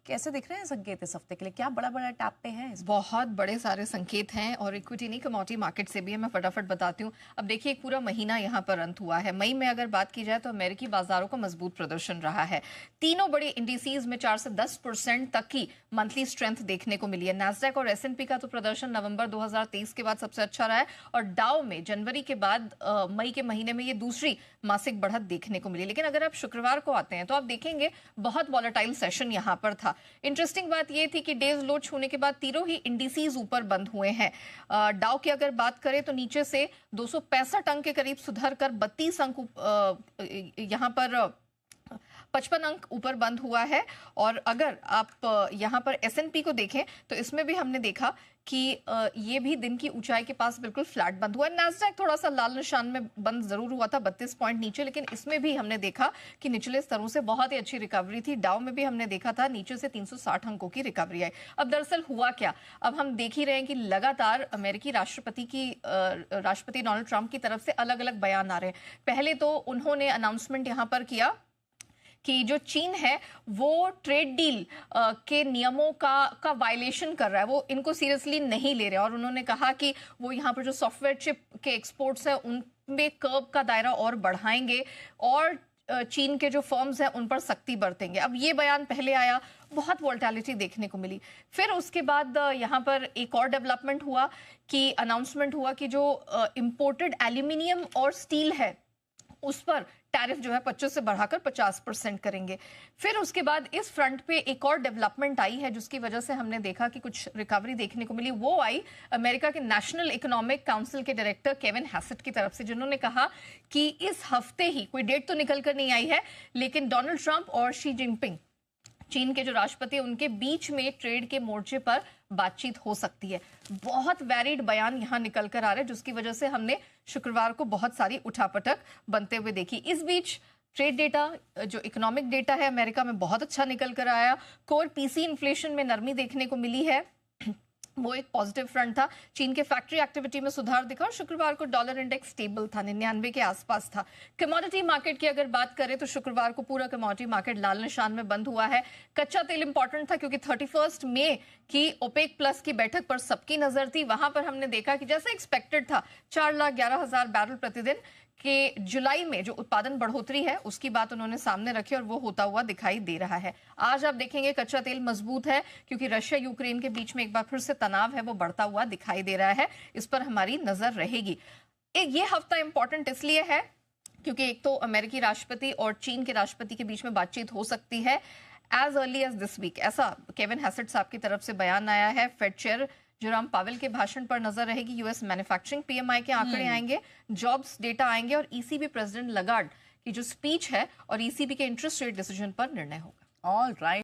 कैसे दिख रहे हैं संकेत इस हफ्ते के लिए? क्या बड़ा बड़ा टैप पे है? बहुत बड़े सारे संकेत हैं और इक्विटी नहीं कमोडिटी मार्केट से भी है। मैं फटाफट बताती हूँ। अब देखिए, एक पूरा महीना यहाँ पर अंत हुआ है। मई में अगर बात की जाए तो अमेरिकी बाजारों का मजबूत प्रदर्शन रहा है। तीनों बड़े इंडिसीज में 4 से 10% तक की मंथली स्ट्रेंथ देखने को मिली है। नैस्डैक और S&P का तो प्रदर्शन नवंबर 2023 के बाद सबसे अच्छा रहा है और डाउ में जनवरी के बाद मई के महीने में ये दूसरी मासिक बढ़त देखने को मिली। लेकिन अगर आप शुक्रवार को आते हैं तो आप देखेंगे बहुत वॉलेटाइल सेशन यहाँ पर था। इंटरेस्टिंग बात यह थी कि डेज लो छूने के बाद तीनों ही इंडिसीज ऊपर बंद हुए हैं। डाउ की अगर बात करें तो नीचे से 265 अंक के करीब सुधर कर 32 अंक यहाँ पर 55 अंक ऊपर बंद हुआ है। और अगर आप यहाँ पर S&P को देखें तो इसमें भी हमने देखा कि ये भी दिन की ऊंचाई के पास बिल्कुल फ्लैट बंद हुआ है। नैस्डैक थोड़ा सा लाल निशान में बंद जरूर हुआ था 32 पॉइंट नीचे, लेकिन इसमें भी हमने देखा कि निचले स्तरों से बहुत ही अच्छी रिकवरी थी। डाउ में भी हमने देखा था नीचे से 360 अंकों की रिकवरी आई। अब दरअसल हुआ क्या, अब हम देख ही रहे हैं कि लगातार अमेरिकी राष्ट्रपति डोनाल्ड ट्रंप की तरफ से अलग अलग बयान आ रहे हैं। पहले तो उन्होंने अनाउंसमेंट यहाँ पर किया कि जो चीन है वो ट्रेड डील के नियमों का वायलेशन कर रहा है, वो इनको सीरियसली नहीं ले रहे। और उन्होंने कहा कि वो यहाँ पर जो सॉफ्टवेयर चिप के एक्सपोर्ट्स हैं उनमें कर्व का दायरा और बढ़ाएंगे और चीन के जो फर्म्स हैं उन पर सख्ती बरतेंगे। अब ये बयान पहले आया, बहुत वोलेटिलिटी देखने को मिली। फिर उसके बाद यहाँ पर एक और डेवलपमेंट हुआ कि अनाउंसमेंट हुआ कि जो इंपोर्टेड एल्यूमिनियम और स्टील है उस पर टैरिफ जो है 25 से बढ़ाकर 50% करेंगे। फिर उसके बाद इस फ्रंट पे एक और डेवलपमेंट आई है जिसकी वजह से हमने देखा कि कुछ रिकवरी देखने को मिली। वो आई अमेरिका के नेशनल इकोनॉमिक काउंसिल के डायरेक्टर केविन हैसेट की तरफ से, जिन्होंने कहा कि इस हफ्ते ही, कोई डेट तो निकल कर नहीं आई है, लेकिन डोनाल्ड ट्रंप और शी जिनपिंग, चीन के जो राष्ट्रपति हैं, उनके बीच में ट्रेड के मोर्चे पर बातचीत हो सकती है। बहुत वैरिड बयान यहां निकल कर आ रहे हैं जिसकी वजह से हमने शुक्रवार को बहुत सारी उठापटक बनते हुए देखी। इस बीच ट्रेड डेटा, जो इकोनॉमिक डेटा है अमेरिका में, बहुत अच्छा निकल कर आया। कोर पीसी इन्फ्लेशन में नरमी देखने को मिली है, वो एक पॉजिटिव फ्रंट था। चीन के फैक्ट्री एक्टिविटी में सुधार दिखा और शुक्रवार को डॉलर इंडेक्स स्टेबल था, 99 के आसपास था। कमोडिटी मार्केट की अगर बात करें तो शुक्रवार को पूरा कमोडिटी मार्केट लाल निशान में बंद हुआ है। कच्चा तेल इंपॉर्टेंट था क्योंकि 31 मई की ओपेक प्लस की बैठक पर सबकी नजर थी। वहां पर हमने देखा कि जैसे एक्सपेक्टेड था 4,11,000 बैरल प्रतिदिन कि जुलाई में जो उत्पादन बढ़ोतरी है उसकी बात उन्होंने सामने रखी और वो होता हुआ दिखाई दे रहा है। आज आप देखेंगे कच्चा तेल मजबूत है क्योंकि रशिया यूक्रेन के बीच में एक बार फिर से तनाव है वो बढ़ता हुआ दिखाई दे रहा है। इस पर हमारी नजर रहेगी। ये हफ्ता इंपॉर्टेंट इसलिए है क्योंकि एक तो अमेरिकी राष्ट्रपति और चीन के राष्ट्रपति के बीच में बातचीत हो सकती है as early as this week, ऐसा केविन हैसेट साहब की तरफ से बयान आया है। फेड चेयर जेरोम पावेल के भाषण पर नजर रहेगी। यूएस मैन्युफैक्चरिंग PMI के आंकड़े आएंगे, जॉब्स डेटा आएंगे और ECB प्रेसिडेंट लगार्ड की जो स्पीच है और ECB के इंटरेस्ट रेट डिसीजन पर निर्णय होगा। All right.